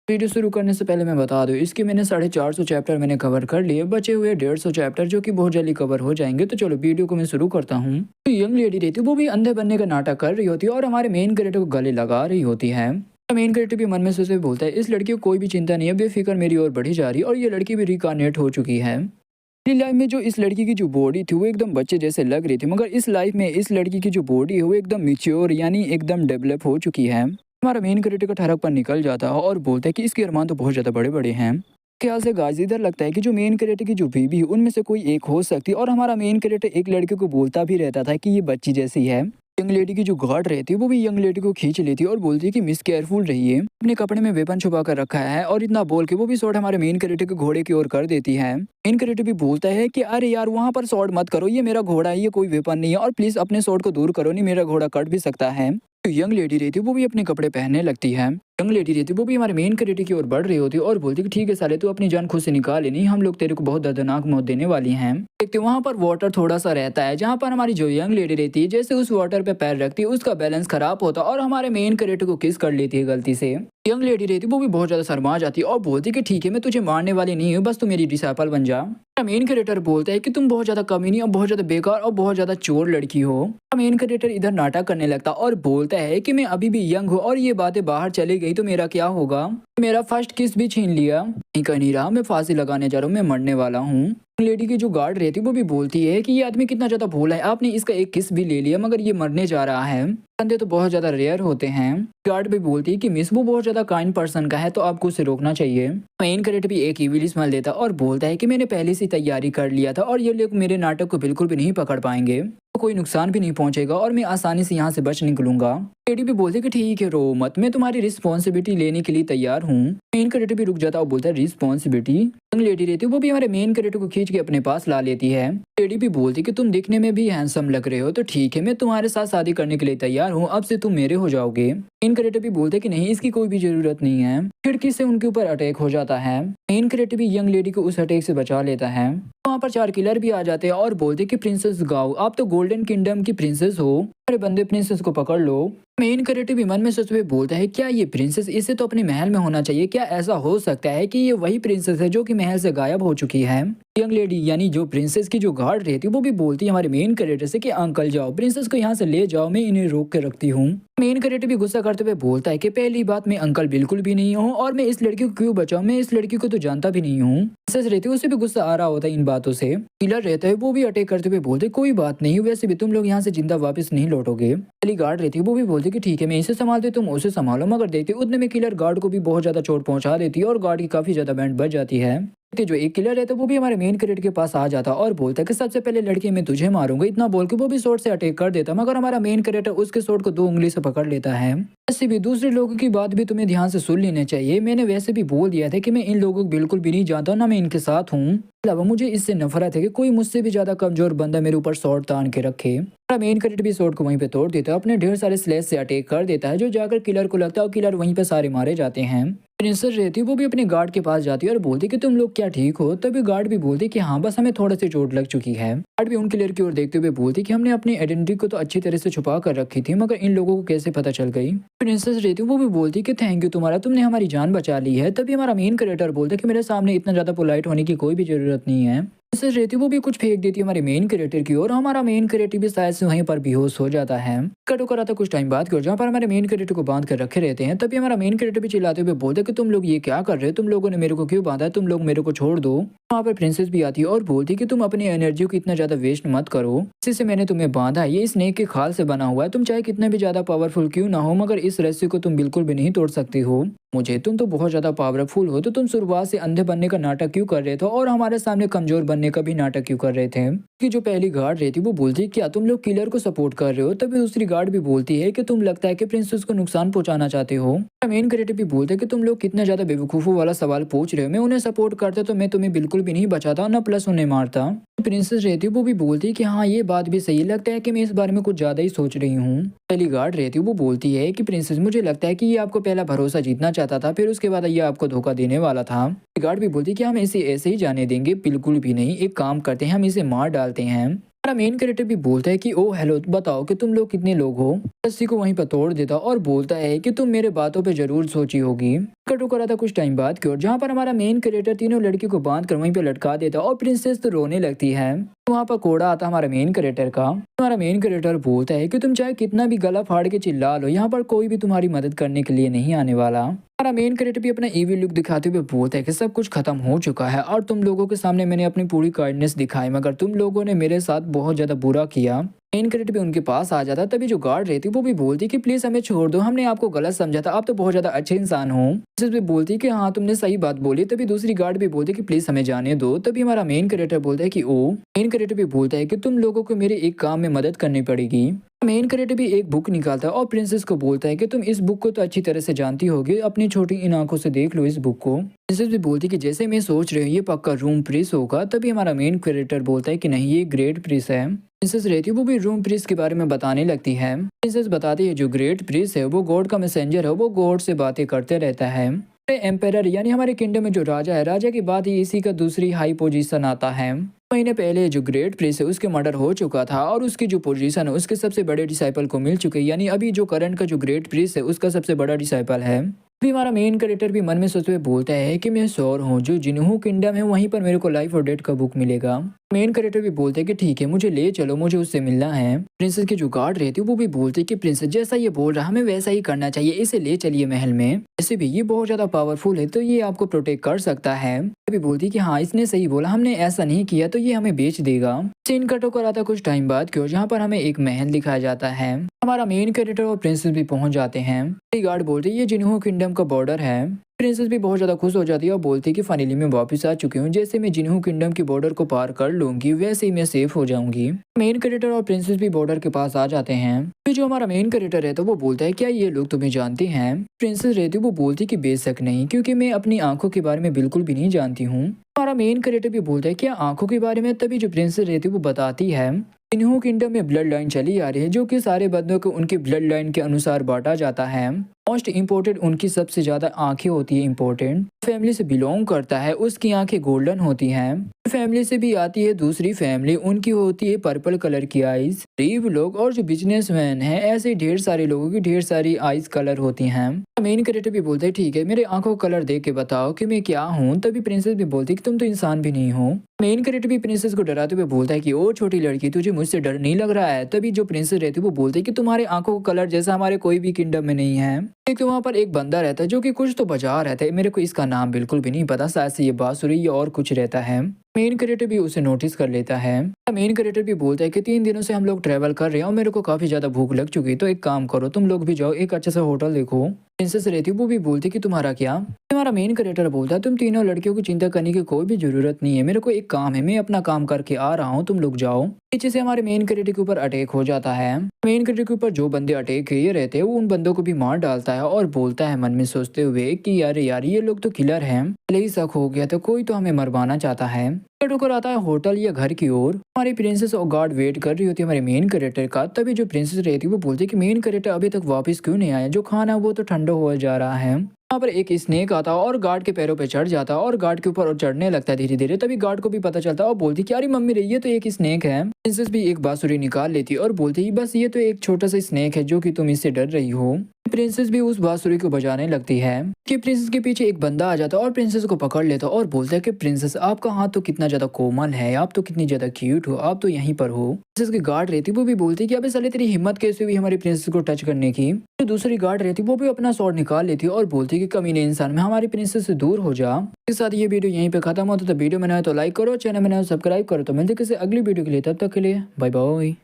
Video शुरू करने से पहले मैं बता दूं, इसके मैंने 450 चैप्टर मैंने कवर कर लिए, बचे हुए 150 चैप्टर जो कि बहुत जल्दी कवर हो जाएंगे। तो चलो वीडियो को मैं शुरू करता हूँ। तो यंग लेडी रहती है, वो भी अंधे बनने का नाटक कर रही होती है और हमारे मेन कैरेक्टर को गले लगा रही होती है। मेन कैरेक्टर भी मन में सोच बोलता है, इस लड़की को कोई भी चिंता नहीं है, बेफिक्र मेरी ओर बढ़ी जा रही है और ये लड़की भी रिकार्नेट हो चुकी है। अपनी लाइफ में जो इस लड़की की जो बॉडी थी वो एकदम बच्चे जैसे लग रही थी, मगर इस लाइफ में इस लड़की की जो बॉडी है वो एकदम मिच्योर यानी एकदम डेवलप हो चुकी है। हमारा मेन क्रिटिक का ठरक पर निकल जाता है और बोलता है कि इसके अरमान तो बहुत ज़्यादा बड़े बड़े हैं। ख्याल से गाइस इधर लगता है कि जो मेन क्रिएटर की जो बीबी है उनमें से कोई एक हो सकती है, और हमारा मेन क्रिएटर एक लड़के को बोलता भी रहता था कि ये बच्ची जैसी है। यंग लेडी की जो गार्ड रहती है वो भी यंग लेडी को खींच लेती है और बोलती है कि मिस केयरफुल रहिए, अपने कपड़े में वेपन छुपा कर रखा है, और इतना बोल के वो भी शॉट हमारे मेन क्रिएटर के घोड़े की ओर कर देती है। मेन क्रिएटर भी बोलता है कि अरे यार वहां पर शॉट मत करो, ये मेरा घोड़ा है, ये कोई वेपन नहीं है, और प्लीज अपने शॉट को दूर करो, नहीं मेरा घोड़ा कट भी सकता है। तो यंग लेडी रहती है वो भी अपने कपड़े पहनने लगती है। यंग लेडी रहती है वो भी हमारे मेन क्रिएटर की ओर बढ़ रही होती है और बोलती है कि ठीक है साले, तू अपनी जान खुद से निकाल ले, नहीं हम लोग तेरे को बहुत दर्दनाक मौत देने वाली हैं। देखते वहां पर वाटर थोड़ा सा रहता है, जहां पर हमारी जो यंग लेडी रहती है जैसे उस वाटर पे पैर रखती है उसका बैलेंस खराब होता है और हमारे मेन क्रिएटर को किस कर लेती है गलती से। यंग लेडी रहती है वो भी बहुत ज्यादा शर्मा जाती है और बोलती है कि ठीक है मैं तुझे मारने वाली नहीं हूँ, बस तू मेरी डिसाइपल बन जा। मेन क्रिएटर बोलता है कि तुम बहुत ज्यादा कमीनी और बहुत ज्यादा बेकार और बहुत ज्यादा चोर लड़की हो। मेन क्रिएटर इधर नाटक करने लगता और बोलता है कि मैं अभी भी यंग हूँ और ये बातें बाहर चली गई तो मेरा क्या होगा, मेरा फर्स्ट किस भी छीन लिया, नहीं कह नहीं रहा, मैं फांसी लगाने जा रहा हूँ, मैं मरने वाला हूँ। लेडी की जो गार्ड रहती है वो भी बोलती है कि ये आदमी कितना ज्यादा भोला है, आपने इसका एक किस भी ले लिया मगर ये मरने जा रहा है, बंदे तो बहुत ज्यादा रेयर होते हैं। गार्ड भी बोलती है कि मिस वो बहुत ज्यादा काइंड पर्सन का है तो आपको उसे रोकना चाहिए। मेन कैरेक्टर भी एक इविल स्माइल देता और बोलता है कि मैंने पहले से तैयारी कर लिया था और ये लोग मेरे नाटक को बिल्कुल भी नहीं पकड़ पाएंगे, तो कोई नुकसान भी नहीं पहुंचेगा और मैं आसानी से यहाँ से बच निकलूंगा। लेडी भी बोलती है कि ठीक है रो मत, मैं तुम्हारी रिस्पॉन्सिबिलिटी लेने के लिए तैयार हूँ। मेन कैरेक्टर भी रुक जाता और बोलता है रिस्पॉन्सिबिलिटी। लेडी रहती है वो भी हमारे मेन कैरेक्टर को खींच के अपने पास ला लेती है। लेडी भी बोलती है कि तुम दिखने में भी हैंडसम लग रहे हो, तो ठीक है मैं तुम्हारे साथ शादी करने के लिए तैयार हूँ, अब से तुम मेरे हो जाओगे। मेन कैरेक्टर भी बोलते कि नहीं इसकी कोई भी जरूरत नहीं है। खिड़की से उनके ऊपर अटैक हो जाता है। मेन कैरेक्टर भी यंग लेडी को उस अटैक से बचा लेता है। वहाँ पर 4 किलर भी आ जाते हैं और बोलते कि प्रिंसेस गाओ आप तो गोल्डन किंगडम की प्रिंसेस हो, अरे बंदे प्रिंसेस को पकड़ लो। मेन कैरेक्टर भी मन में सोचते हुए बोलता है क्या ये प्रिंसेस, इसे तो अपने महल में होना चाहिए, क्या ऐसा हो सकता है कि ये वही प्रिंसेस है जो कि महल से गायब हो चुकी है। यंग लेडी यानी जो प्रिंसेस की जो गार्ड रहती है वो भी बोलती है हमारे मेन कैरेक्टर से कि अंकल जाओ प्रिंसेस को यहाँ से ले जाओ, मैं इन्हें रोक के रखती हूँ। मेन कैरेक्टर भी गुस्सा करते हुए बोलता है कि पहली बात मैं अंकल बिल्कुल भी नहीं हूँ और मैं इस लड़की को क्यों बचाऊं, मैं इस लड़की को तो जानता भी नहीं हूँ। प्रिंसेस रहती है उसे भी गुस्सा आ रहा होता है इन बातों से। किलर रहता है वो भी अटैक करते हुए बोलते कोई बात नहीं, वैसे भी तुम लोग यहाँ से जिंदा वापस नहीं लौटोगे। पहली गार्ड रहती है वो भी बोलती कि ठीक है मैं इसे संभालती तुम उसे संभालो, मगर देखते उतने में किलर गार्ड को भी बहुत ज्यादा चोट पहुंचा देती है और गार्ड की काफी ज्यादा बैंड बच जाती है। जो एक किलर रहता है वो भी हमारे मेन कैरेक्टर के पास आ जाता और बोलता है कि सबसे पहले लड़की मैं तुझे मारूंगा, इतना बोल के वो भी शॉट से अटैक कर देता, मगर हमारा मेन कैरेक्टर उसके शॉट को 2 उंगली से पकड़ लेता है। वैसे भी दूसरे लोगों की बात भी तुम्हें ध्यान से सुन लेनी चाहिए, मैंने वैसे भी बोल दिया था कि मैं इन लोगों को बिल्कुल भी नहीं जानता, ना मैं इनके साथ हूँ, अलावा मुझे इससे नफरत है कि कोई मुझसे भी ज्यादा कमजोर बंदा मेरे ऊपर शॉट तान के रखे। हमारा मेन कैरेक्टर भी शॉट को वहीं पे तोड़ देता है, अपने ढेर सारे स्लेश से अटैक कर देता है जो जाकर किलर को लगता है और किलर वहीं पे सारे मारे जाते हैं। प्रिंसेस रहती है वो भी अपने गार्ड के पास जाती है और बोलती कि तुम लोग क्या ठीक हो, तभी गार्ड भी बोलती कि हाँ बस हमें थोड़ा सी चोट लग चुकी है। गार्ड भी उन किलर की ओर देखते हुए बोलती कि हमने अपनी आइडेंटिटी को तो अच्छी तरह से छुपा कर रखी थी, मगर इन लोगों को कैसे पता चल गई। प्रिंसेस रहती है वो भी बोलती कि थैंक यू तुम्हारा, तुमने हमारी जान बचा ली है। तभी हमारा मेन कैरेक्टर बोलता कि मेरे सामने इतना ज्यादा पोलाइट होने की कोई भी जरूरत नहीं है। प्रिंसेस रहती है वो भी कुछ फेंक देती है हमारे मेन कैरेक्टर की ओर, हमारा मेन कैरेक्टर भी शायद से वहीं पर बेहोश हो जाता है। कट होकर आता कुछ टाइम बाद की ओर जहाँ पर हमारे मेन कैरेक्टर को बांध कर रखे रहते हैं, तभी हमारा मेन कैरेक्टर भी चिल्लाते हुए बोलते कि तुम लोग ये क्या कर रहे हो, तुम लोगों ने मेरे को क्यों बांधा है, तुम लोग मेरे को छोड़ दो। वहाँ पर प्रिंसेस भी आती है और बोलती कि तुम अपनी एनर्जी को इतना ज्यादा वेस्ट मत करो, इसी से मैंने तुम्हें बांधा है, ये स्नेक के खाल से बना हुआ है, तुम चाहे कितने भी ज्यादा पावरफुल क्यों ना हो मगर इस रस्सी को तुम बिल्कुल भी नहीं तोड़ सकती हो। मुझे तुम तो बहुत ज्यादा पावरफुल हो, तो तुम शुरुआत से अंधे बनने का नाटक क्यों कर रहे थे और हमारे सामने कमजोर बनने का भी नाटक क्यों कर रहे थे। कि जो पहली गार्ड रहती वो बोलती क्या तुम लोग किलर को सपोर्ट कर रहे हो, तभी दूसरी गार्ड भी बोलती है कि तुम लगता है कि प्रिंसेस को नुकसान पहुंचाना चाहते हो। मेन कैरेक्टर भी बोलते हैं कि तुम लोग कितना ज्यादा बेवकूफों वाला सवाल पूछ रहे हो, मैं उन्हें सपोर्ट करता तो मैं तुम्हें बिल्कुल भी नहीं बचाता, ना प्लस उन्हें मारता। प्रिंसेस रहती है वो भी बोलती है कि हाँ ये बात भी सही लगता है कि मैं इस बारे में कुछ ज्यादा ही सोच रही हूँ। पहली गार्ड रहती है वो बोलती है कि प्रिंसेस मुझे लगता है कि ये आपको पहला भरोसा जीतना चाहता था, फिर उसके बाद ये आपको धोखा देने वाला था। गार्ड भी बोलती है कि हम इसे ऐसे ही जाने देंगे, बिल्कुल भी नहीं, एक काम करते हैं हम इसे मार डालते हैं। हमारा मेन कैरेक्टर भी बोलता है कि ओ हेलो, बताओ कि तुम लोग कितने लोग हो। रस्सी को वहीं पर तोड़ देता और बोलता है कि तुम मेरे बातों पे जरूर सोची होगी। कट करा था कुछ टाइम बाद की ओर, जहाँ पर हमारा मेन कैरेक्टर तीनों लड़की को बांध कर वहीं पे लटका देता और प्रिंसेस तो रोने लगती है। वहाँ पर कोड़ा आता हमारा मेन कैरेक्टर का। हमारा मेन कैरेक्टर बोलता है कि तुम चाहे कितना भी गला फाड़ के चिल्ला लो, यहाँ पर कोई भी तुम्हारी मदद करने के लिए नहीं आने वाला। हमारा मेन कैरेक्टर भी अपना ईवी लुक दिखाते हुए बोलता है कि सब कुछ खत्म हो चुका है और तुम लोगों के सामने मैंने अपनी पूरी काइंडनेस दिखाई, मगर तुम लोगों ने मेरे साथ बहुत ज्यादा बुरा किया। मेन कैरेक्टर भी उनके पास आ जाता, तभी जो गार्ड रहती वो भी बोलती कि प्लीज हमें छोड़ दो, हमने आपको गलत समझा था, आप तो बहुत ज्यादा अच्छे इंसान हो। प्रिंसेस भी बोलती कि हाँ तुमने सही बात बोली। तभी दूसरी गार्ड भी बोलती कि प्लीज हमें जाने दो। तभी हमारा मेन कैरेक्टर बोलता है कि ओ, मेन कैरेक्टर भी बोलता है कि तुम लोगों को मेरे एक काम में मदद करनी पड़ेगी। मेन कैरेक्टर भी एक बुक निकालता है और प्रिंसेस को बोलता है कि तुम इस बुक को तो अच्छी तरह से जानती होगी, अपनी छोटी इन आंखों से देख लो इस बुक को। प्रिंसेस भी बोलती कि जैसे मैं सोच रही हूँ ये पक्का रूम प्रिंस होगा। तभी हमारा मेन कैरेक्टर बोलता है कि नहीं, ये ग्रेट प्रिंस है। प्रिंसेस रहती है वो भी रूम प्रिंस के बारे में बताने लगती है। प्रिंसेस बताती है जो ग्रेट प्रिंस है वो गॉड का मैसेंजर है, वो गॉड से बातें करते रहता है। एम्पेरर यानी हमारे किंगडम में जो राजा है, राजा के बाद ही इसी का दूसरी हाई पोजीशन आता है। महीने पहले जो ग्रेट प्रिंस है उसके मर्डर हो चुका था और उसकी जो पोजीशन है उसके सबसे बड़े डिसाइपल को मिल चुकी है, यानी अभी जो करंट का जो ग्रेट प्रिंस है उसका सबसे बड़ा डिसाइपल है। अभी हमारा मेन कैरेक्टर भी मन में सोचते हुए बोलता है कि मैं श्योर हूँ जो जिन्हों किंगडम है वहीं पर मेरे को लाइफ और डेथ का बुक मिलेगा। मेन कैरेक्टर भी बोलते हैं कि ठीक है, मुझे ले चलो, मुझे उससे मिलना है। प्रिंसेस के जो गार्ड रहती है वो भी बोलते हैं कि प्रिंसेस जैसा ये बोल रहा है हमें वैसा ही करना चाहिए, इसे ले चलिए महल में। ऐसे भी ये बहुत ज्यादा पावरफुल है तो ये आपको प्रोटेक्ट कर सकता है। भी बोलती कि हाँ इसने सही बोला, हमने ऐसा नहीं किया तो ये हमें बेच देगा। सीन कट होकर आता कुछ टाइम बाद क्यों, जहाँ पर हमें एक महल दिखाया जाता है। हमारा मेन कैरेक्टर और प्रिंसेस भी पहुंच जाते हैं। गार्ड बोलते ये जिन्हों किंगडम का बॉर्डर है। प्रिंसेस भी बहुत ज्यादा खुश हो जाती है और बोलती है कि फाइनली मैं वापस आ चुकी हूँ, जैसे मैं जिन्हों किंगडम की बॉर्डर को पार कर लूंगी वैसे ही मैं सेफ हो जाऊंगी। मेन कैरेक्टर और प्रिंसेस भी बॉर्डर के पास आ जाते हैं। फिर जो हमारा मेन कैरेक्टर है तो वो बोलता है क्या ये लोग तुम्हें जानते हैं। प्रिंसेस रहती वो बोलती कि बेशक नहीं, क्योंकि मैं अपनी आंखों के बारे में बिल्कुल भी नहीं जानती हूँ। हमारा मेन कैरेक्टर भी बोलता है क्या आंखों के बारे में। तभी जो प्रिंसेस रहती वो बताती है जिन्हों किंगडम में ब्लड लाइन चली आ रही है, जो कि सारे बंदों को उनकी ब्लड लाइन के अनुसार बांटा जाता है। मोस्ट इम्पोर्टेंट उनकी सबसे ज्यादा आंखें होती है इम्पोर्टेंट। फैमिली से बिलोंग करता है उसकी आंखें गोल्डन होती हैं। फैमिली से भी आती है दूसरी फैमिली, उनकी होती है पर्पल कलर की आईज। गरीब लोग और जो बिजनेसमैन हैं ऐसे ढेर सारे लोगों की ढेर सारी आईज कलर होती हैं। मेन कैरेक्टर भी बोलते हैं ठीक है मेरे आंखों का कलर देख के बताओ कि मैं क्या हूँ। तभी प्रिंसेस भी बोलती कि तुम तो इंसान भी नहीं हो। मेन कैरेक्टर भी प्रिंसेस को डराते हुए बोलता है कि ओ छोटी लड़की, तुझे मुझसे डर नहीं लग रहा है। तभी जो प्रिंसेस रहती है वो बोलती है कि तुम्हारे आंखों का कलर जैसा हमारे कोई भी किंगडम में नहीं है। क्योंकि वहाँ पर एक बंदा रहता है जो कि कुछ तो बजा रहता है, मेरे को इसका नाम बिल्कुल भी नहीं पता, शायद से ये बांसुरी या और कुछ रहता है। मेन कैरेक्टर भी उसे नोटिस कर लेता है। मेन कैरेक्टर भी बोलता है कि 3 दिनों से हम लोग ट्रैवल कर रहे हैं और मेरे को काफी ज्यादा भूख लग चुकी है, तो एक काम करो तुम लोग भी जाओ एक अच्छा सा होटल देखो। प्रिंसेस रहती है वो भी बोलती कि तुम्हारा क्या। हमारा मेन कैरेक्टर बोलता है तुम तीनों लड़कियों की चिंता करने की कोई भी जरूरत नहीं है, मेरे को एक काम है, मैं अपना काम करके आ रहा हूँ, तुम लोग जाओ। पीछे से हमारे मेन कैरेक्टर के ऊपर अटैक हो जाता है। मेन कैरेक्टर के ऊपर जो बंदे अटैक किए रहते हैं वो उन बंदों को भी मार डालता है और बोलता है मन में सोचते हुए कि यार ये लोग तो किलर हैं, पहले ही शक हो गया तो कोई तो हमें मरवाना चाहता है। होकर आता है होटल या घर की ओर। हमारी प्रिंसेस और गार्ड वेट कर रही होती है हमारे मेन कैरेक्टर का। तभी जो प्रिंसेस रहती है वो बोलती है कि मेन कैरेक्टर अभी तक वापस क्यों नहीं आया, जो खाना वो तो ठंडा हो जा रहा है। वहाँ पर एक स्नेक आता और गार्ड के पैरों पे चढ़ जाता और गार्ड के ऊपर और चढ़ने लगता है धीरे धीरे। तभी गार्ड को भी पता चलता और बोलती कि अरे मम्मी रही है तो एक स्नेक है। प्रिंसेस भी एक बांसुरी निकाल लेती और बोलती बस ये तो एक छोटा सा स्नेक है जो कि तुम इससे डर रही हो। प्रिंसेस भी उस बांसुरी को बजाने लगती है कि प्रिंसेस के पीछे एक बंदा आ जाता और प्रिंसेस को पकड़ लेता और बोलता है कि प्रिंसेस आपका हाथ तो कितना ज्यादा कोमल है, आप तो कितनी ज्यादा क्यूट हो, आप तो यहीं पर हो। प्रिंसेस की गार्ड रहती वो भी बोलती कि अबे साले तेरी हिम्मत कैसे हुई हमारी प्रिंसेस को टच करने की। तो दूसरी गार्ड रहती वो भी अपना स्वॉर्ड निकाल लेती और बोलती कि कमीने इंसान में हमारी प्रिंसेस से दूर हो जा। इसके साथ ये वीडियो यहीं पे खत्म होता तो वीडियो बनाए तो लाइक करो, चैनल बनाए सब्सक्राइब करो। तो मिलते किसी अगली वीडियो के लिए, तब तक के लिए बाय बाय।